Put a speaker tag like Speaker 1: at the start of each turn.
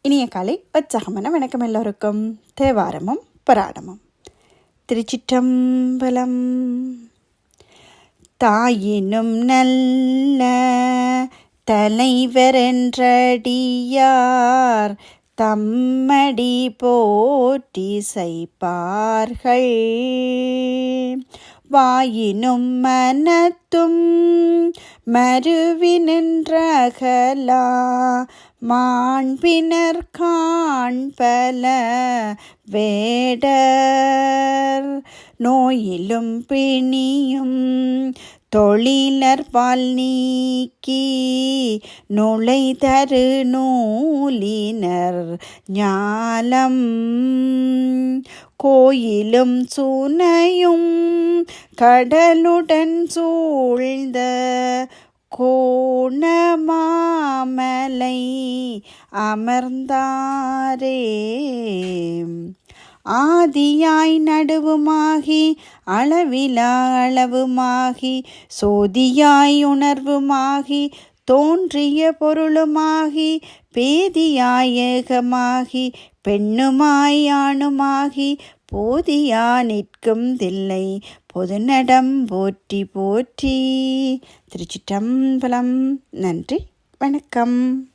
Speaker 1: இனிய காலை உற்சாகமான வணக்கம் எல்லோருக்கும். தேவாரமும் புராணமும். திருச்சிற்றம்பலம். தாயினும் நல்ல தலைவரென்றடியார் தம்மடி போற்றி செய்ப்பார்கள். வாயினும் மனத்தும் மருவினின்றகலா மாண்பினர் காண்பல வேடர். நோயிலும் பிணியும் தொழிலர் பால் நீக்கி நுழை தரு நூலினர் ஞாலம். கோயிலும் சுனையும் கடலுடன் சூழ்ந்த கோணமாமலை அமர்ந்தாரே. ஆதியாய் நடுவுமாகி அளவிலா அளவுமாகி சோதியாய் உணர்வுமாகி தோன்றிய பொருளுமாகி பேதியாய் ஏகமாகி பெண்ணுமாய் ஆணுமாகி போதியா நிற்கும் தில்லை பொதுநடம் போற்றி போற்றி. திருச்சிற்றம்பலம். நன்றி, வணக்கம்.